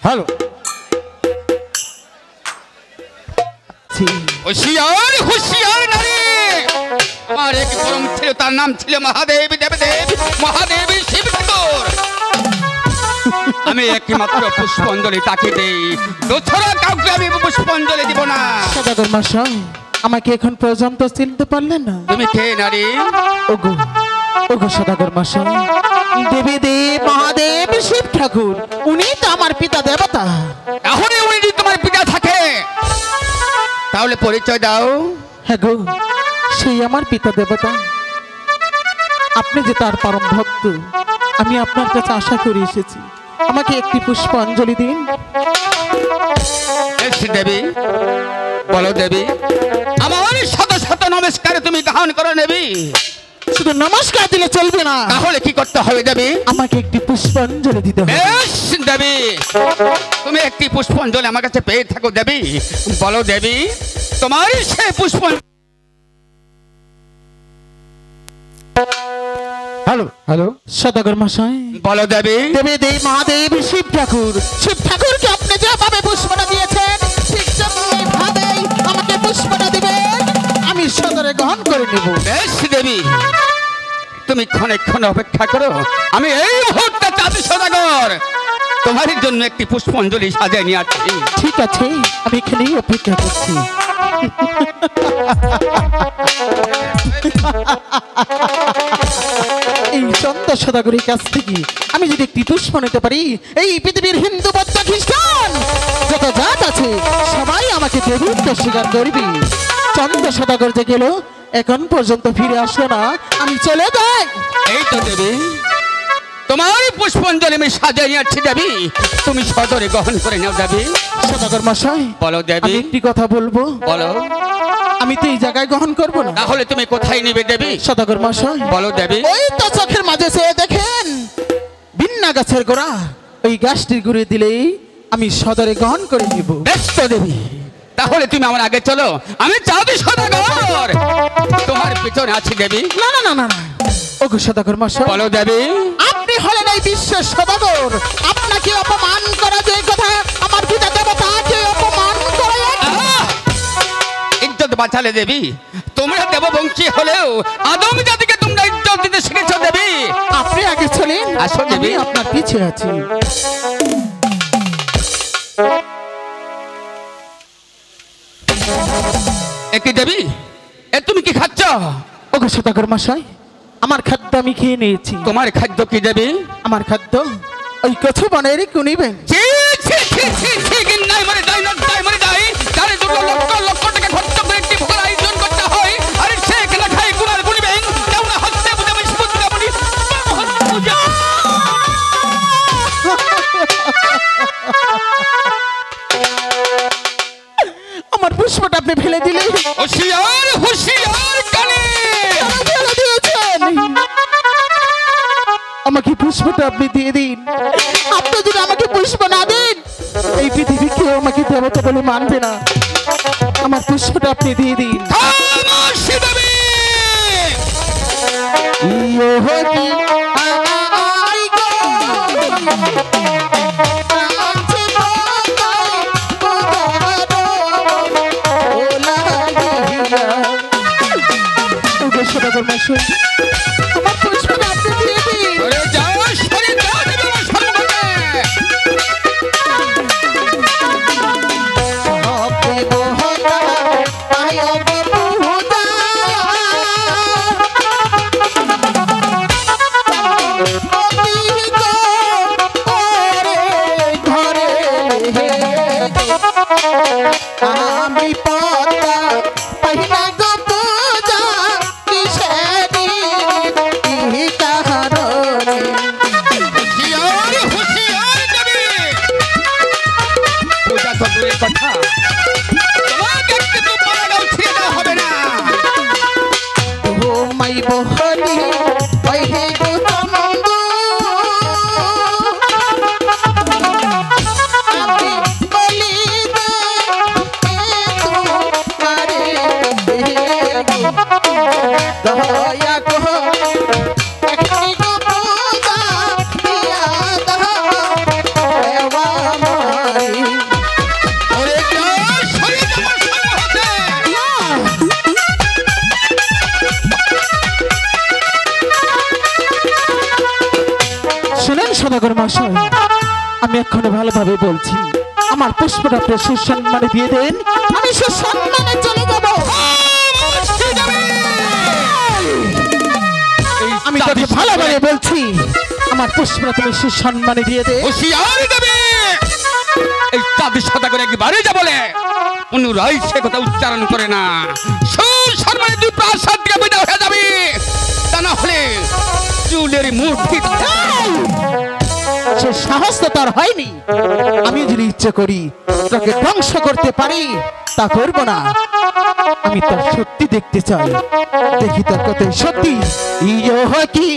Hello होशियार होशियार नारी আমার এক পরম ছিল তার নাম ছিল মহাদেব দেবদেব মহাদেব শিব ঠাকুর আমি একমাত্র পুষ্পাঞ্জলি তাকে দেই দোছরা কাউকে আমি পুষ্পাঞ্জলি দিব না সদাগর মশাই আমাকে এখন পর্যন্ত চিনতে পারলেন না তুমি কে নারী ওগো ওগো সদাগর মশাই দেবী দেব মহাদেব শিব ঠাকুর উনি তো আমার পিতা দেবতা তাহলে উনি যদি তোমার পিতা থাকে তাহলে পরিচয় দাও হ্যাঁ গো সেই আমার পিতা দেবতা আপনি যে তার পরম ভক্ত আমি আপনার কাছে আশা করে এসেছি আমাকে একটি পুষ্পাঞ্জলি দিন দেবী বলো দেবী আমার শত শত নমস্কার তুমি গ্রহণ করো দেবী শুধু নমস্কার দিলে চলবে না তাহলে কি করতে হবে দেবী আমাকে একটি পুষ্পাঞ্জলি দিতে হবে দেবী তুমি একটি পুষ্পাঞ্জলি আমার কাছে পেয়ে থাকো দেবী বলো দেবী তোমার সেই পুষ্পাঞ্জলি हेलो हेलो सदागर मशाई बोलो देवी देवी देव महादेव शिव ठाकुर के अपने যেভাবে পুষ্পটা দিয়েছেন ঠিক তেমনিভাবেই আমাকে পুষ্পটা দিবেন আমি সদরে গ্রহণ করে নেব বেশ দেবী তুমি ক্ষণে অপেক্ষা করো আমি এই মুহূর্তে চাঁদ সদাগর তোমার জন্য একটি পুষ্পাঞ্জলি সাজিয়ে নিয়ে আসছি ঠিক আছে আমি এখানেই অপেক্ষা করছি এই চন্দ্র সদাগরের কাছ থেকে আমি যদি একটি পুষ্প নিতে পারি, এই পৃথিবীর হিন্দু বৌদ্ধ খ্রিস্টান যত জাত আছে সবাই আমাকে দেবত্ব স্বীকার করবে। চন্দ্র সদাগর যে গেল, এখন পর্যন্ত ফিরে আসলো না, আমি চলে যাই। এই তো দেবী, তোমার পুষ্পাঞ্জলি আমি সাজিয়ে নিয়েছি দেবী, তুমি সদরে গ্রহণ করে নাও দেবী। সদাগর মশাই, বলো আমি দেবী। একটি কথা বলবো। বলো। আমি তো এই জায়গায় গ্রহণ করবো না। তাহলে তুমি কোথায় নিবে দেবী? সদাগর মশাই, বলো দেবী। ওই তো চোখের মাঝে চেয়ে দেখেন বিন্না গাছের গোড়া, ওই গাছটির গুড়ে দিলেই আমি সদরে গ্রহণ করে নিব। ব্যস্ত দেবী, তাহলে তুমি আমার আগে চলো, আমি চাঁদি সদাগর তোমার পিছনে আছি দেবী। না না না না না, ওগো সদাগর মশাই, বলো দেবী। আপনি হলেন এই বিশ্বের সদাগর, আপনাকে অপমান করা যে কথা, আমার পিতা দেবতাকে অপমান করে। ইজ্জত বাঁচালে দেবী, তোমরা দেববংশী হলেও আদম জাতিকে তোমরা ইজ্জত দিতে শিখেছো দেবী। আপনি আগে চলেন, আসো দেবী। আমি আপনার পিছে আছি। একই দেবী, এ তুমি কি খাচ্ছ? ওগো সদাগর মশাই, আমার খাদ্য আমি খেয়ে নিয়েছি। তোমার খাদ্য কি দেবী? আমার খাদ্য ওই কচু বনের কুনিবেন। ছি, ছি, ছি, ছি, ছি, ঘৃণায় মরে যায়, লজ্জায় মরে যায়। যারে দুটো লক্ষ লক্ষ টাকা খরচ করে একটি ভোগের আয়োজন করতে হয়, আর সে কেনা খায় কুমার গুনিবেন। কেউ না হচ্ছে বুঝে আমি সুপুত্রা বলি, পূজা। আমার পুষ্পটা আপনি ফেলে দিলেন। হুঁশিয়ার, হুঁশিয়ার কানে। ফেলে দিয়েছেন। আমাকে পুষ্পটা আপনি দিয়ে দিন। আপনি যদি আমাকে পুষ্প না দেন, এই পৃথিবী কেউ আমাকে দেবতা বলে মানবে না। আমার পুষ্পটা আপনি দিয়ে দিন। খামোশি দেবী। ইয়োহ কি আই গো, আনছে ওলা গিয়া। ওগো সদাগর মশাই, আমার পুষ্পটা আপনি দিয়ে দিন। সরে যাও, সরে যাও দেবী আমার সম্মুখে। আমি পতা पहिला गो पूजा किशोरी की कहानी। হুঁশিয়ার, হুঁশিয়ার দেবী। পূজা তো দূরের কথা, তোমাকে কিন্তু পালাগাঁও ছেড়ে দেওয়া হবে না। ओ मई बहनी पहे गो तमंगो আমি বলি দে তু করে দয়া গো একটি গো পূজা দিয়া দাও এবা মাই। সরে যাও, সরে যাও আমার সম্মুখে। শুনেন সদাগর মশাই, আমি এক্ষণে ভালোভাবে বলছি, আমার পুষ্পটা আপনি সুসম্মানে দিয়ে দেন, আমি সুসম্মানে চলে যাব। খামোশি দেবী। আমি তোকে ভালোভাবে বলছি, আমার পুষ্পটা তুমি সুসম্মানে দিয়ে দে। হুঁশিয়ার দেবী। এই চাঁদি সদাগর একবারে যা বলে পুনরায় সে কথা উচ্চারণ করে না, সুসম্মানে তুই প্রাসাদ থেকে বিদায় হয়ে যাবি, তা না হলে চুলের মুঠি। সে সাহস তো তার হয়নি। আমি যদি ইচ্ছে করি তোকে ধ্বংস করতে পারি, তা করব না। আমি তোর সত্যি দেখতে চাই, দেখি তোর কত সত্যি। ইয়ো কি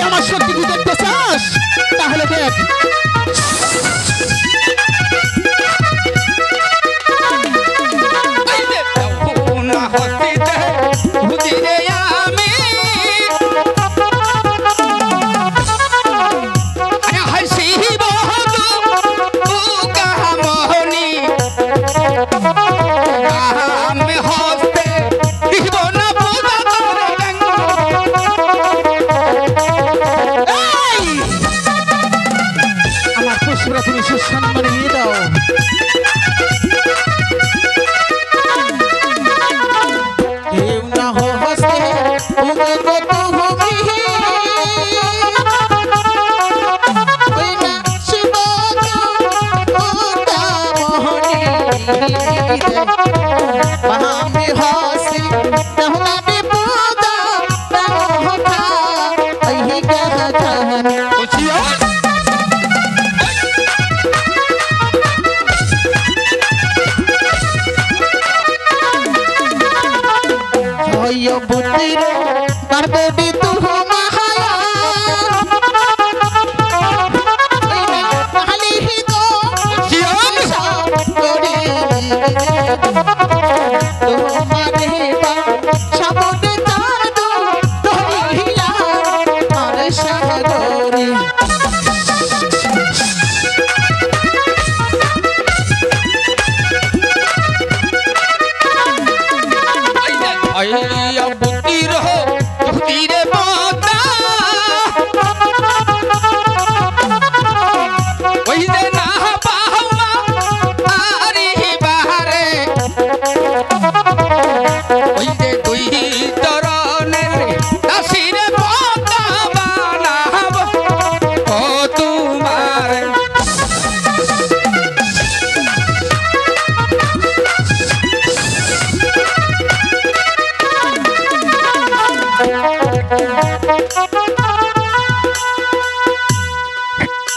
আমার সত্যি কি দেখতে চাস? তাহলে দেখ। আমি হাসি আমি পূজা এই গান হুঁশিয়ার হইয় বুদ্ধির পার্বতী তুহ মাহায়া মালিহি গো করি তোমারে সামনে জাদু ধরিয়া আর সাগরে আইয়া বুদ্ধির হো বুদ্ধিরে মাতা ওই যে না বাহমা আরি বাহারে ওই যে দুই তরণের দাসিরে মাতা বানাব ও তোমার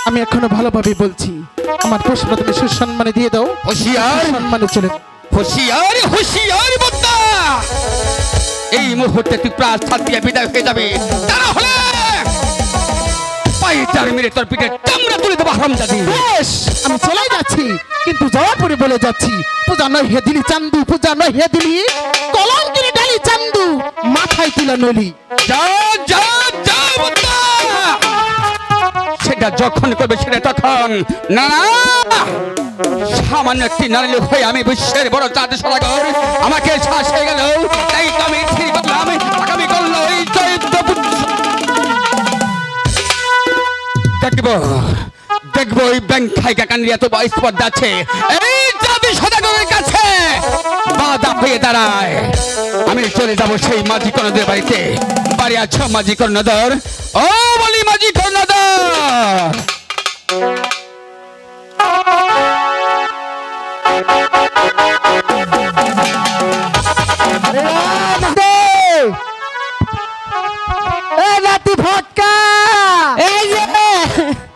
আমি এখনো ভালোভাবে বলছি আমার প্রশ্ন তুমি সুসম্মানে দিয়ে দাও হুঁশিয়ার সম্মানে চলে হুঁশিয়ার হুঁশিয়ার বদ্দা এই মুহূর্তে তুই প্রাসাদ দিয়ে বিদায় হয়ে যাবে তারা হলে পায়ে চার মেরে তোর পিঠে চামড়া তুলে দেবো হারামজাদি বেশ আমি চলে যাচ্ছি কিন্তু যাওয়ার পরে বলে যাচ্ছি পূজা নয় হে দিলি চান্দু পূজা নয় হে দিলি কলঙ্কিনী ডালি চান্দু মাথায় তুলা নলি যা যা যা বদ্দা সেটা যখন করবে সেটা তখন না না সামান্য একটি নারী লোক হয়ে আমি বিশ্বের বড় চাঁদ সদাগর আমাকে শ্বাস হয়ে গেল তাই তো আমি ঠিক করলাম আগামী করলো এই দেখবো দেখবো ওই ব্যাংক খাইকা কান্ডিয়া তো বয়স পদ যাচ্ছে এই জাতি সদাগরের কাছে বাধা হয়ে দাঁড়ায় আমি চলে যাব সেই মাঝি কর্ণদের বাড়িতে বাড়ি আছো মাঝি কর্ণধর ও বলি মাঝি কর্ণধর নাতি ফটকা এই যে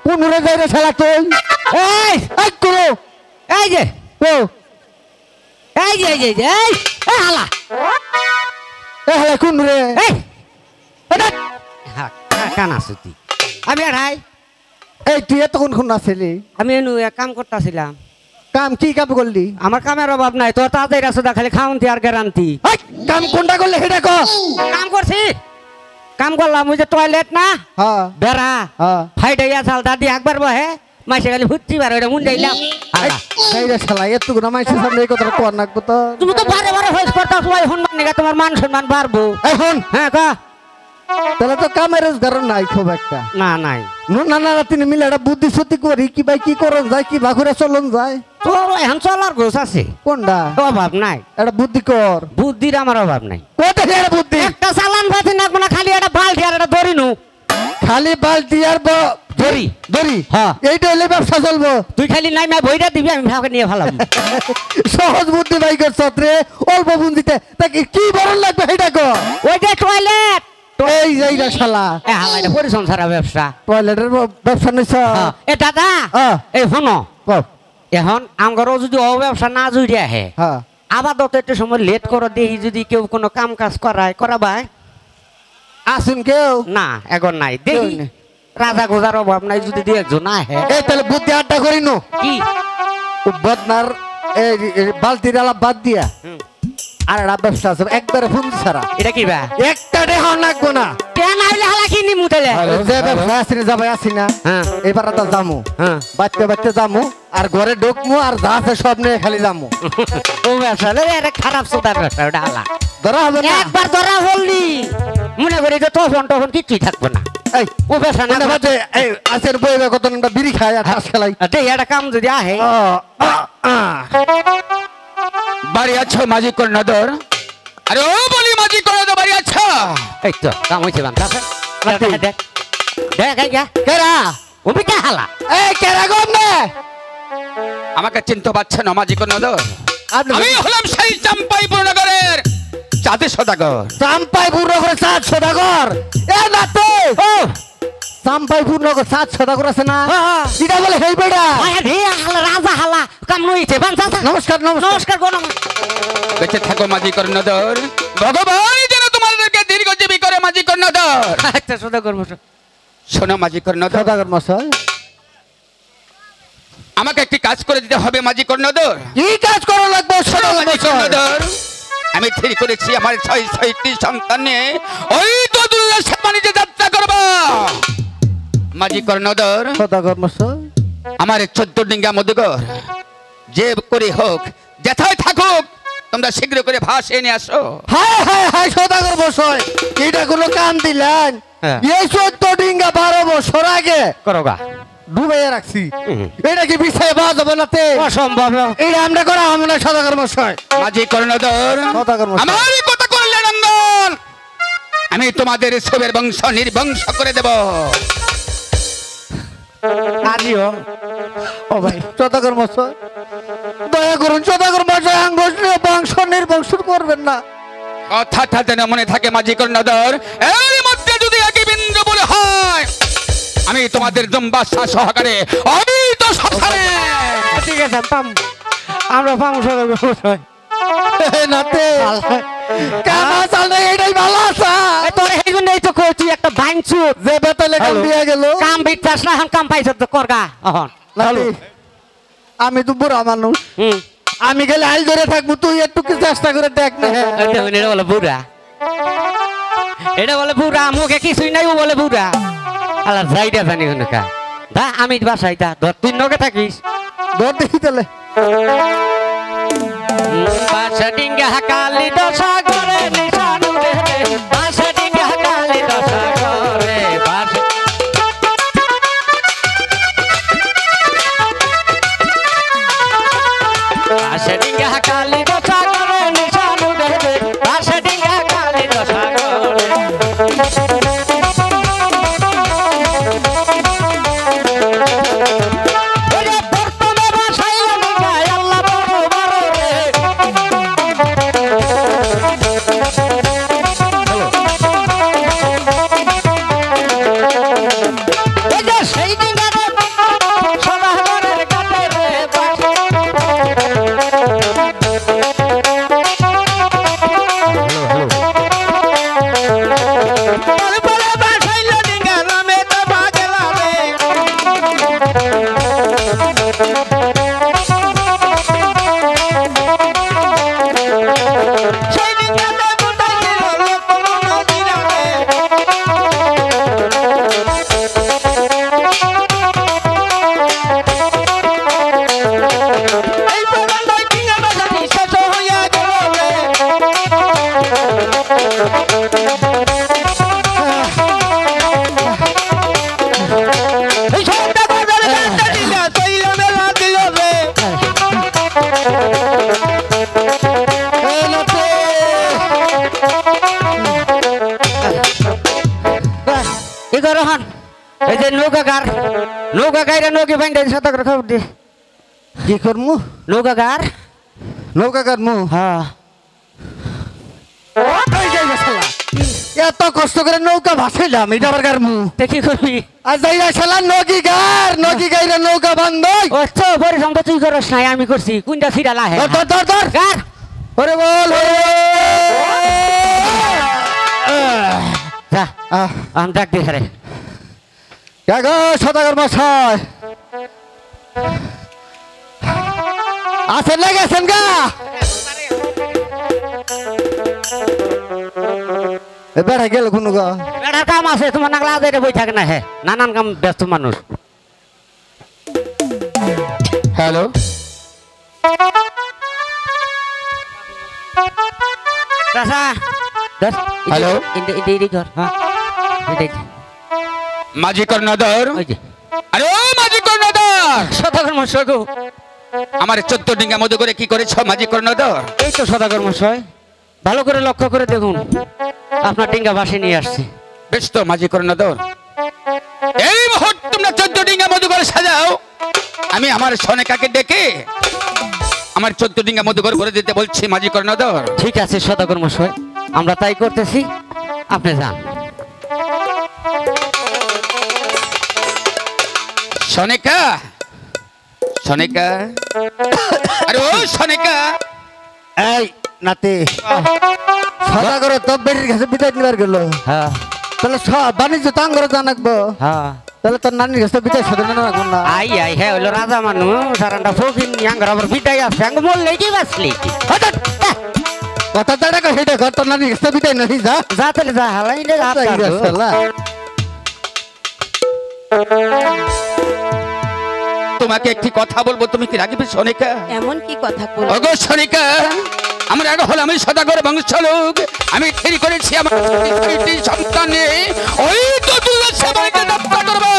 পুনরে যাইরে শালা তুই এই এই করো এই যে ও এই যে এই যে এই হালা এই হালা কোন রে এই কান আছো তুই আমি আর হাই এই তুই এতক্ষণ কোন আছিলি আমি এনু এক কাম করতেছিলাম কাম কি কাম করলি আমার কামের অভাব নাই তোর তাড়াতাড়ি আসো দা খালি খাওনতি আর গ্যারান্টি এই কাম কোনটা করলে সেটা কো কাম করছি কাম করলাম ওই যে টয়লেট না হ্যাঁ বেড়া হ্যাঁ ফাইটাইয়া চাল দাদি একবার বহে মাসে খালি ভুত্তি বার ওটা মুন্ডাইলাম এই রে শালা এতক্ষণ মাইছে সামনে এই কথাটা কোয়া নাকবো তো তুমি তো বারে বারে হইস করতা সবাই হনমান নিগা তোমার মান সম্মান বাড়বো এখন হ্যাঁ কা তাহলে তো কামের রোজগার নাই খুব একটা না নাই না না তিনি মিলে একটা বুদ্ধি সত্যি করি কি ভাই কি করন যায় কি বাঘুরে চলন যায় তোর এখন চলার গোছ আছে কোনটা অভাব নাই একটা বুদ্ধি কর বুদ্ধির আমার অভাব নাই কোথা থেকে একটা বুদ্ধি একটা চালান ভাতি না কোনো খালি একটা বালতি আর একটা দড়ি নু খালি বালতি আর দড়ি দড়ি হ্যাঁ এইটা হলে ব্যবসা চলবো তুই খালি নাই মা বইটা দিবি আমি ভাগে নিয়ে ফেলাম সহজ বুদ্ধি ভাই করছত রে অল্প বুন্দিতে তাকে কি বরণ লাগবে সেটা কো ওই যে টয়লেট এই যাই রে শালা এ হালাই পরিসংসারা ব্যবসা টয়লেটের ব্যবসা নিছ এ দাদা হ্যাঁ। এই শোনো কও। এখন আমগরও যদি ও ব্যবসা না জুড়ে আহে হ্যাঁ আপাতত একটু সময় লেট করে দেখি যদি কেউ কোনো কাম কাজ করাবাই আসুন কেউ না এখন নাই দেখি কেউ নেই। রাজা গোজার অভাব নাই যদি দিয়ে একজন না আহে এই তাহলে বুদ্ধি আড্ডা করি নো কি বদনার এই বালতির আলাপ বাদ দিয়া হুম। আর একটা ব্যবসা আছে একবারে ফোন ছাড়া এটা কি বা একটা দেহ লাগবো না কেন আইলে হালা কি নিমু তাহলে যে ব্যবসা আসিনি যাবে আসি না হ্যাঁ এবার তো যামু হ্যাঁ বাচ্চা বাচ্চা যামু আর ঘরে ঢুকমু আর যা আছে সব নিয়ে খালি যামু ও ব্যবসা রে এটা খারাপ সোদার ব্যবসা ওটা হালা ধরা হবে না একবার ধরা বললি মনে করি যে তখন কিছুই থাকবে না এই ও ব্যবসা না মনে ভাবে এই আছের বইবে কত একটা বিড়ি খায় আর ঠাস খেলাই দেখ একটা কাম যদি আহে বাড়ি আছো মাঝি কর্ণধর আরে ও বলি মাঝি কর্ণধর বাড়ি আছো এই তো কাম হইছে বান দেখ দেখ দেখ এই যা কেরা ও বিটা হালা এই কেরা গমনে আমাকে চিনতে পারছেন না মাঝি কর্ণধর? আপনি আমি হলাম সেই চাম্পাইপুর নগরের চাঁদে সদাগর। চাম্পাইপুর নগর চাঁদ সদাগর। এ নাতে ও চাম্পাইপুর নগর চাঁদ সদাগর আছে না? এটা বলে হেই বেড়া রাজা হালা কাম নইছে বানসা নমস্কার নমস্কার নমস্কার গো বেঁচে থাকো মাঝি কর্ণধর, ভগবান যেন তোমাদেরকে দীর্ঘজীবী করে মাঝি কর্ণধর। আচ্ছা সদাগর মশাই। শোনো মাঝি কর্ণধর, সদাগর মশাই আমাকে একটি কাজ করে দিতে হবে মাঝি কর্ণধর। কি কাজ করা লাগবে সদাগর মাঝি মশাই? কর্ণধর, আমি ঠিক করেছি আমার ৬৬টি সন্তান নিয়ে ওই দোদুল্লাহ বাণিজ্যে যাত্রা করব। মাঝি কর্ণধর, সদাগর মশাই আমার ১৪ ডিঙ্গা মধুকর যে করে হোক যেথায় থাকুক তোমরা শীঘ্র করে ভাস এনে আসো। হায় হায় হায় সদাগর মশাই এটা কোনো কাম দিলেন? হ্যাঁ। এই ১৪ ডিঙ্গা ১২ বছর আগে করোগা ডুবাইয়া রাখছি। এটা কি বিষয়ে বাদ হবে নাতে? অসম্ভব। এটা আমরা করা হবে না সদাগর মশাই। মাঝি কর্ণধর, সদাগর মশাই। আমার কথা করলে নন্দন, আমি তোমাদের সবের বংশ নির্বংশ করে দেব। আজিও ও ভাই সদাগর মশাই দয়া করুন সদাগর মশাই বংশ নির্বংশ করবেন না। কথাটা যেন মনে থাকে মাঝি কর্ণধর, এর মধ্যে যদি একই বিন্দু বলে হয় আমি তোমাদের জম্বাসা সহকারে অবিত শ্মশানে। ঠিক আছে পাম আমরা পাম সদাগর মশাই। নাতে কামা চালে এটাই ভালো আছে। তোর এই জন্যই তো কইছি একটা ভাঙছু যে বেতলে কাম দিয়া গেল কাম বিটাস না এখন কাম পাইছ তো করগা এখন। নাতে আমি তো বুড়া মানুষ, আমি গেলে আইল ধরে থাকবো, তুই একটু কি চেষ্টা করে দেখ না। এটা বলে বুড়া, এটা বলে বুড়া, মুখে কিছুই নাই ও বলে বুড়া। আল্লাহ যাইটা জানি কা দা আমি বাসাই দা ধর তুই নগে থাকিস ধর দেখি তাহলে বাসা ডিঙ্গা কালি দশা করে নিশান উড়ে রে বাসা ডিঙ্গা কালি দশা করে বাসা বাসা ডিঙ্গা কালি দশা করে নিশান উড়ে রে বাসা ডিঙ্গা কালি দশা করে ওরে বর্তমানে বাসাই ডিঙ্গা আল্লাহ বড় বড় রে ওই যে সেই ডিঙ্গা রে সদা ঘরের কাটে রে রহন এই যে নৌকাগার নৌকা গাইরা নৌকি বাইন্দা সাথে করে খবর দে কি করমু? নৌকাগার নৌকা কাটমু? হ্যাঁ এত কষ্ট করে নৌকা ভাসাইলাম, এটা আবার কাটমু? দেখি করবি আর যাইয়া শালা নদী গাইরা নৌকা বান্ধই। ও তো পরিশ্রম তো তুই করস নাই আমি করছি কোনটা ফিরা লাহে ধর ধর ধর গার ওরে বল যা আমি ডাক দিই রে গো সদাগর মশাই আছেন না গেছেন গা? বেড়া গেল কোনো গা? বেড়ার কাম আছে তোমার নাগলা আদায় বই থাকে না হে নানান কাম ব্যস্ত মানুষ হ্যালো, চাচা হ্যালো। ইন্দি ঘর হ্যাঁ মাঝি কর্ণধর, ওই যে আরে ও মাঝি কর্ণধর, সদাগর মশাই গো আমার 14 ডিঙ্গা মধু করে কি করেছ মাঝি কর্ণধর? এই তো সদাগর মশাই ভালো করে লক্ষ্য করে দেখুন আপনার ডিঙ্গা বাসে নিয়ে আসছে। বেশ তো মাঝি কর্ণধর, এই মুহূর্তে তোমরা 14 ডিঙ্গা মধু করে সাজাও, আমি আমার সনেকাকে ডেকে আমার 14 ডিঙ্গা মধুকর করে দিতে বলছি মাঝি কর্ণধর। ঠিক আছে সদাগর মশাই, আমরা তাই করতেছি, আপনি যান। সনেকা, সনেকা, আরে ও সনেকা, এই নাতি সদাগর তো বেরির কাছে বিদায় নিবার গেল, হ্যাঁ তাহলে বাণিজ্য তো আঙ্গরে জানাকবো, হ্যাঁ তাহলে তোর নানির কাছে বিদায় সাথে না রাখবো না। আই আই হ্যাঁ হইলো রাজা মানুষ সারাটা ফকিন ইয়াঙ্গার আবার বিদায় আছে আঙ্গ বললেই কি বাসলি কথা দাঁড়া সেটা ঘর তোর নানির কাছে বিদায় নাহি যা যা তাহলে যা হালাই নে রাত তোমাকে একটি কথা বলবো, তুমি কি রাখবে সনেকা? এমন কি কথা বল? ওগো সনেকা, আমরা আগে হল আমি সদাগর বংশলোক, আমি ঠিক করেছি আমার 6টি সন্তান নিয়ে ওই তো তুই সবাইকে যাত্রা করবা।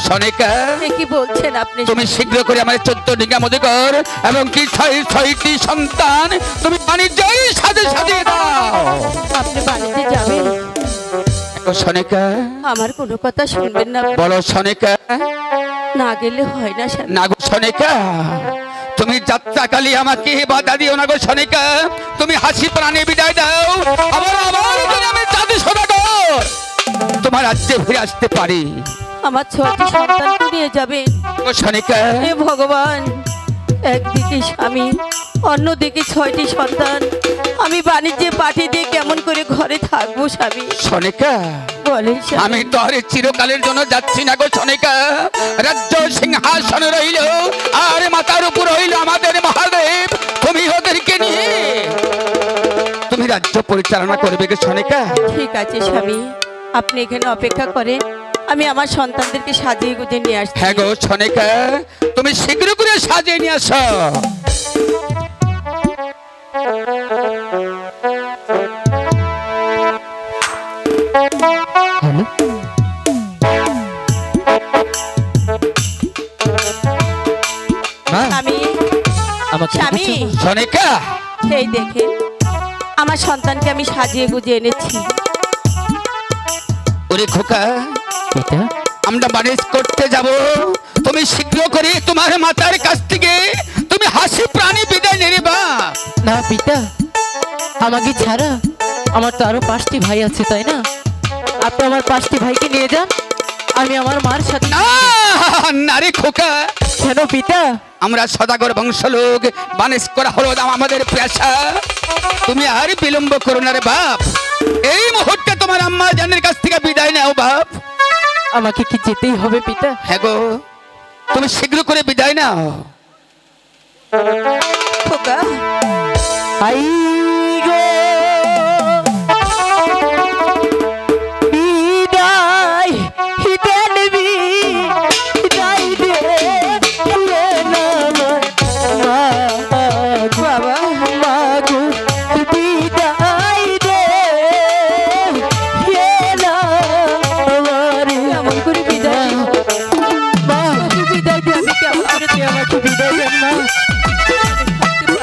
সনেকা, কি বলছেন আপনি? তুমি শীঘ্র করে আমার 14 ডিঙ্গা মধুকর এবং কি 6টি সন্তান তুমি বাণিজ্যের সাথে সাজিয়ে দাও। আপনি বাড়িতে যাবেন? সনেকা, আমার কোনো কথা শুনবেন না? বলো সনেকা। না গেলে হয় না স্বামী। না গো সনেকা, তুমি যাত্রাকালী আমাকে বাধা দিও না গো সনেকা, তুমি হাসি প্রাণে বিদায় দাও। আবার আমি জাতি সদাগর তোমার রাজ্যে ফিরে আসতে পারি। আমার 6টি সন্তানকে নিয়ে যাবেন গো সনেকা। হে ভগবান, একদিকে স্বামী, অন্যদিকে 6টি সন্তান, আমি বাণিজ্যে পাঠিয়ে দিয়ে কেমন করে ঘরে থাকবো স্বামী? সনেকা, বলেন স্বামী। আমি তো আর চিরকালের জন্য যাচ্ছি না গো সনেকা। রাজ্য সিংহাসন রইল আর মাথার উপর হইল আমাদের মহাদেব, তুমি ওদেরকে নিয়ে তুমি রাজ্য পরিচালনা করবে গো সনেকা। ঠিক আছে স্বামী, আপনি এখানে অপেক্ষা করেন, আমি আমার সন্তানদেরকে সাজিয়ে গুজিয়ে নিয়ে আসছি। হ্যাঁ গো সনেকা, তুমি শীঘ্র করে সাজিয়ে নিয়ে আসো। স্বামী, স্বামী, সনেকা, এই দেখেন আমার সন্তানকে আমি সাজিয়ে গুজিয়ে এনেছি। ওরে খোকা, আমরা বাণিজ্য করতে যাব, তুমি শীঘ্র করে তোমার মাতার কাছ থেকে তুমি হাসি প্রাণী বিদায় নেবা। না পিতা, আমাকে ছাড়া আমার তো আরো 5টি ভাই আছে, তাই না? আপনি আমার 5টি ভাইকে নিয়ে যান, আমি আমার মার সাথে। না রে খোকা, কেন পিতা? আমরা সদাগর বংশলোক, বাণিজ্য করা হলো আমাদের পেশা, তুমি আর বিলম্ব করো না রে বাপ। এই মুহূর্তে তোমার আম্মা জানের কাছ থেকে বিদায় নাও বাপ। আমাকে কি যেতেই হবে পিতা? হ্যাঁ গো, তুমি শীঘ্র করে বিদায় নাও। খোকা, আই গো বিদায় হিদেনবি বিদায় দে না মা বাবা মাগো বিদায় দে না আমারে কেমন করে বিদায় দিব? মা বিদায় দিয়ে আমি কেমন করে তুই আমাকে বিদায় দেন না। থাকতে পারবো?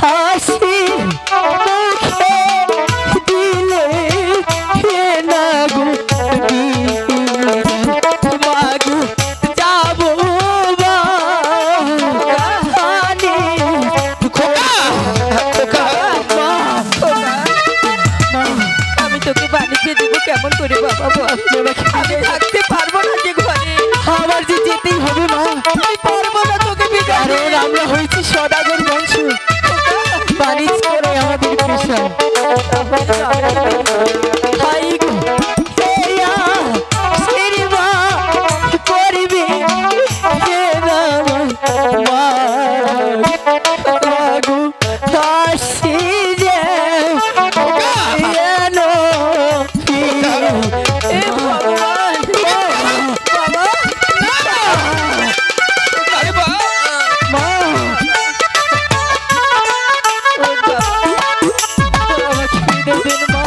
হাসি মুখে দিলে হে না গো মাগো যাবো বাহানি। খোকা, খোকা, আমি তোকে বাণিজ্যে দেবো কেমন করে বাবা বল? আমি থাকতে পারবো না যে ঘরে, আমার যে যেতেই হবে মা, আমি পারবো না তোকে বিদায় কারণ দিতে। আমরা হয়েছি সদাগর বংশ, বাণিজ্য করে আমাদের পেশা। হাই গো হেয়া শ্রীমা করিবে হে রাম মা গো হাসি যে এলো এ ভগবান, বাবা, আরে বাপ। মা ও বাবা, আমাকে বিদায় দেন মা।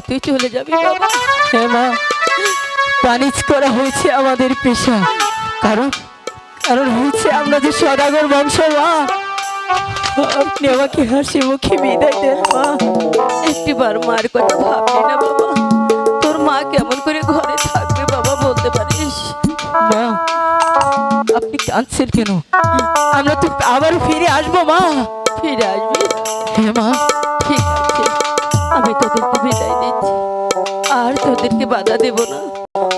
তুই চলে যাবি বাবা। হ্যাঁ মা, বাণিজ্য করা হয়েছে আমাদের পেশা, কারণ কারণ হচ্ছে আমরা যে সদাগর বংশ মা। আপনি আমাকে হাসি মুখে বিদায় দেন মা। একটিবার মার কথা ভাবলি না বাবা? তোর মা কেমন করে ঘরে থাকবে বাবা বলতে পারিস? মা, আপনি কাঁদছেন কেন? আমরা তো আবার ফিরে আসবো মা। ফিরে আসবি? হ্যাঁ মা। ঠিক আছে, আমি তোদেরকে বিদায় দিচ্ছি, আর তোদেরকে বাধা দেব না।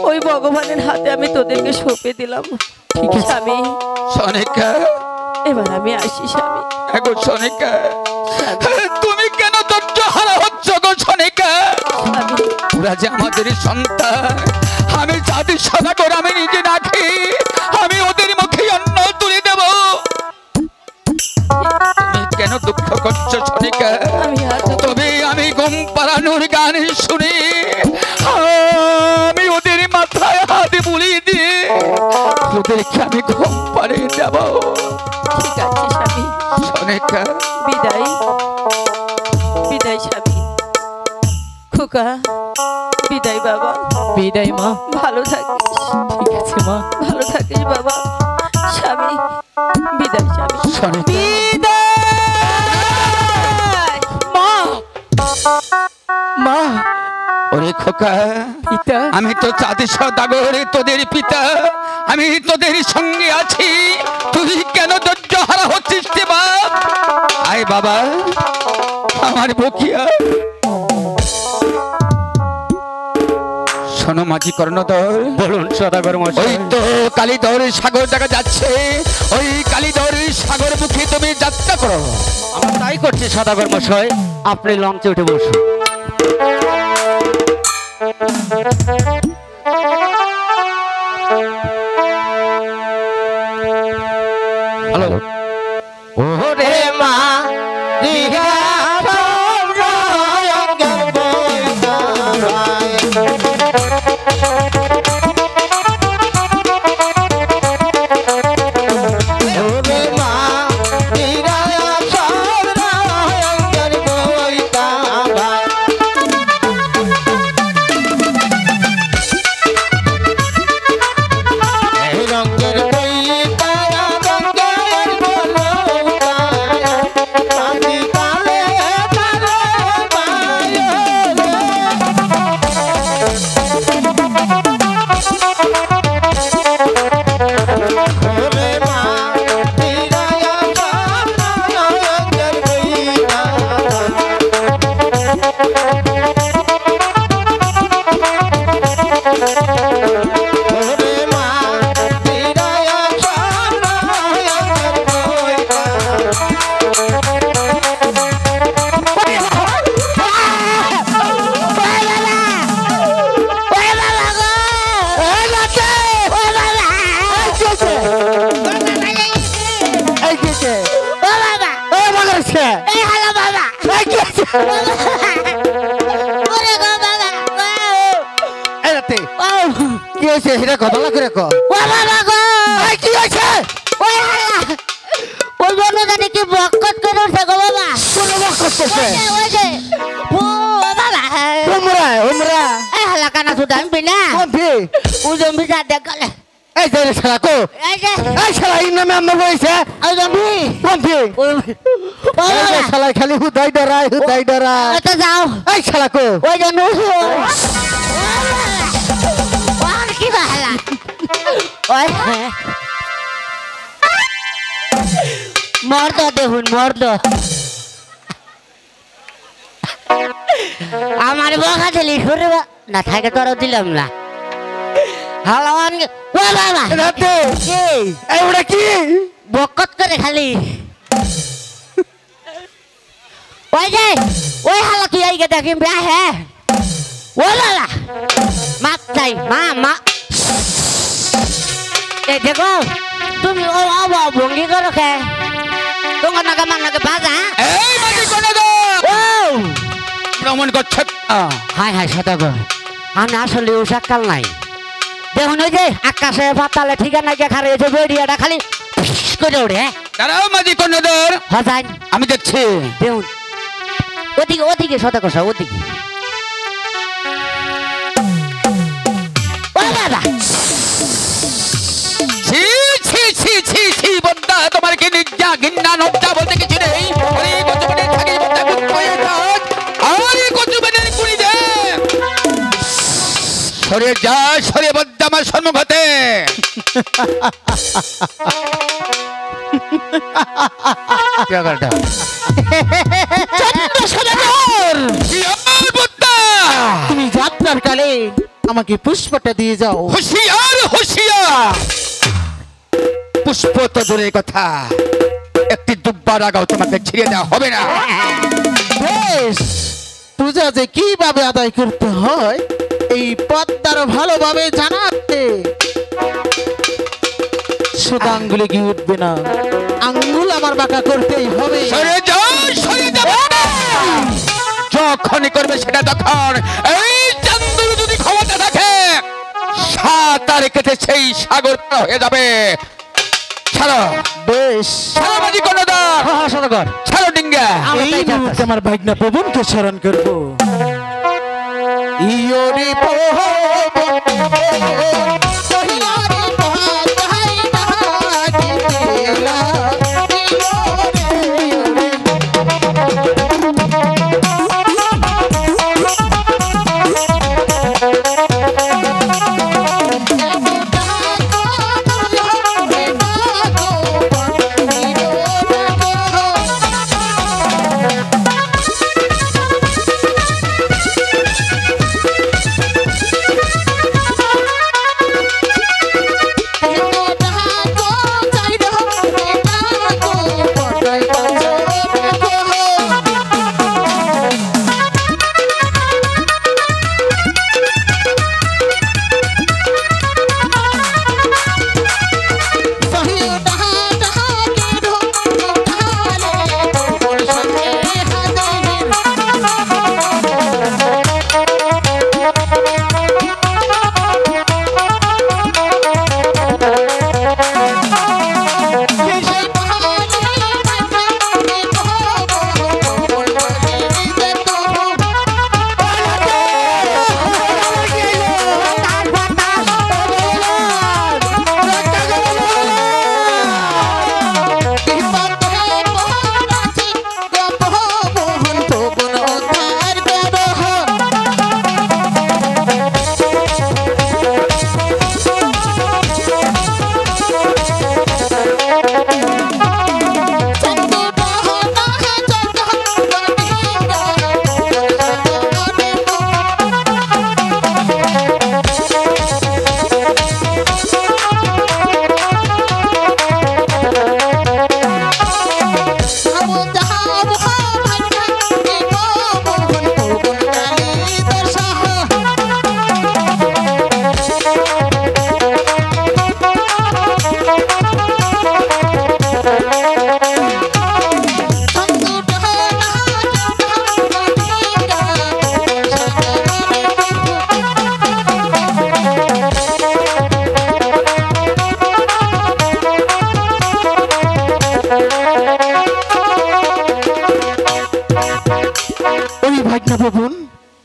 ওই ভগবানের হাতে আমি তোদেরকে সঁপে দিলাম। ঠিক আছে। স্বামী, সনিকা, এবার আমি আসি স্বামী। এগো সনিকা, তুমি কেন ধৈর্য হারা হচ্ছ গো সনিকা? স্বামী, ওরা যে আমাদের সন্তান, আমি যাদের সদাগর আমি নিজে রাখি, আমি ওদের মুখে অন্ন তুলে দেব। তুমি কেন দুঃখ করছো সনিকা? আমি আর তোকে তবে আমি ঘুম পাড়ানোর গান শুনি, আমি ওদের মাথায় হাত বুলিয়ে দিয়ে ওদেরকে আমি ঘুম পাড়িয়ে দেব। ঠিক আছে স্বামী, সনিকা, বিদায়। বিদায় স্বামী। খোকা, বিদায় বাবা। বিদায় মা। ভালো থাকিস। ঠিক আছে মা। ভালো থাকিস বাবা। স্বামী, বিদায় স্বামী। সনিকা, মা, মা, ওরে খোকা, পিতা। আমি তো চাঁদের সদাগর, তোদের পিতা, আমি তোদের সঙ্গে আছি। তুই কেন ধৈর্য হারা হচ্ছিস রে বাপ? আয় বাবা, আমার বকিয়া। শোনো মাঝি কর্ণধর, বলুন সদাগর ওই মশাই। তো কালীধর সাগর দেখা যাচ্ছে, ওই কালীধর সাগর মুখে তুমি যাত্রা করো। আমরা তাই করছি সদাগর মশাই, আপনি লঞ্চে উঠে বসুন। হ্যালো, ওরে মা দিঘা কি হয়েছে সেটা কথা লাগে রেখো। কি হয়েছে? ওই বন্ধুটা কি বকত করে উঠছে গো বাবা? কোন বক করতেছে? ওই যে ও বাবা ওমরা ওমরা এই হালা কানা সুদান বিনা কোন ভি? ও জম্বি যা দেখালে এই যে শালা কো, এই যে এই শালা ইন নামে আমার বইছে ওই জম্বি কোন ভি? ওই এই যে শালা খালি হুদাই ডরায়। এটা যাও এই শালা কো, ওই যে নুসু আর কি হালা ওই মর্দ দেখুন মর্দ আমার বকা দিলি শুরু না থাকে তোর দিলাম না হালাওয়ান ও বাবা রাতে কি এই ওটা কি? বকত করে খালি ওই যে ওই হালা তুই আইগে দেখিম বে হ্যাঁ ও লালা মাপ চাই মা এই দেখো তুমি ও আবা ভঙ্গি করো খে তোমার নাকে মান্নাকে বাজা এই মাঝি কর্ণধর, ও ভ্রমণ করছে। হাই হাই সদাগর আমি আসলে উষাকাল নাই দেখুন ওই যে আকাশে পাতালে ঠিকানা গিয়ে খারে যে বেরিয়াটা খালি ফিস করে ওঠে দাঁড়াও মাঝি কর্ণধর, হজান আমি দেখছি। দেখুন ওদিকে ওদিকে সদাগর সাহেব ওদিকে দাদা ছি ছি ছি ছি ছি বদ্দা, তোমার কি নিজ্ঞা ঘৃণা নজ্জা বলতে কিছু নেই? ওরে কচুবেনের থাকি বদ্দা গুণ হয়ে থাক, আরে কচুবেনের কুড়ি দে, সরে যা, সরে বদ্দা আমার সম্মুখ হতে। ব্যাপারটা চন্দ্র সদাগর, কি আর বদ্দা? তুমি যাত্রার কালে আমাকে পুষ্পটা দিয়ে যাও। হুঁশিয়ার হুঁশিয়ার, পুষ্প তো দূরের কথা, একটি দুব্বার আগাও তোমাকে ছিঁড়ে দেওয়া হবে না। বেশ, পূজা যে কিভাবে আদায় করতে হয় এই পদ্মার ভালোভাবে জানাতে। শুধু আঙ্গুলে কি উঠবে না, আঙ্গুল আমার বাঁকা করতেই হবে। সরে যাও, সরে যাও। যখনই করবে সেটা তখন এই চান্দুর যদি ক্ষমতা থাকে সাঁতার কেটে সেই সাগর পার হয়ে যাবে। ছাড়ো, বেশ, ছাড়ো মাঝি কর্ণধার, হ্যাঁ সদাগর ছাড়ো ডিঙ্গা। এই মুহূর্তে আমার ভাগ্না পবনকে স্মরণ করবো। ইয়োরে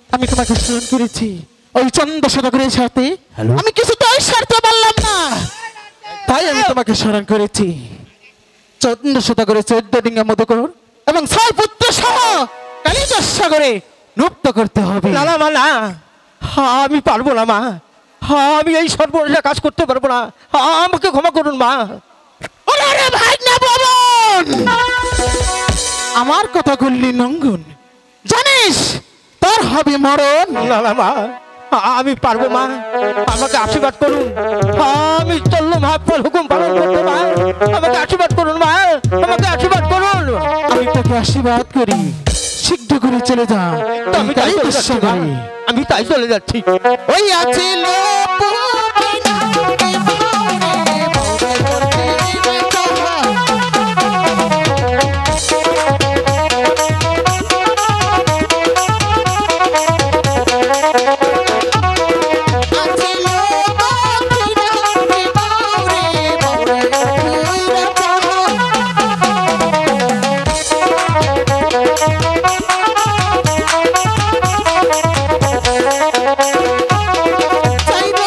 আমি তোমাকে স্মরণ করেছি ওই চন্দ্র সদাগরের সাথে। আমি কিছুতেই সারতে পারলাম না, তাই আমি তোমাকে স্মরণ করেছি। চন্দ্র সদাগরের 14 ডিঙ্গা মধুকর এবং 6 পুত্র সহ কালিদাস সাগরে নৃত্য করতে হবে। না না মা, না, আমি পারবো না মা, আমি এই সর্বনাশা কাজ করতে পারবো না, আমাকে ক্ষমা করুন মা। ওরে ভাগ্না পবন, আমার কথা বললি নঙ্গন, জানিস তোর হবে মরণ। না না মা, আমি পারবো মা, আমাকে আশীর্বাদ করুন, আমি চললো মহাপ্রভুর হুকুম পালন করবো মা, আমাকে আশীর্বাদ করুন মা, আমাকে আশীর্বাদ করুন। আমি তোকে আশীর্বাদ করি, শীঘ্র করে চলে যা। আমি তাই চলে যাচ্ছি মা, আমি তাই চলে যাচ্ছি। ওই আছে চাইব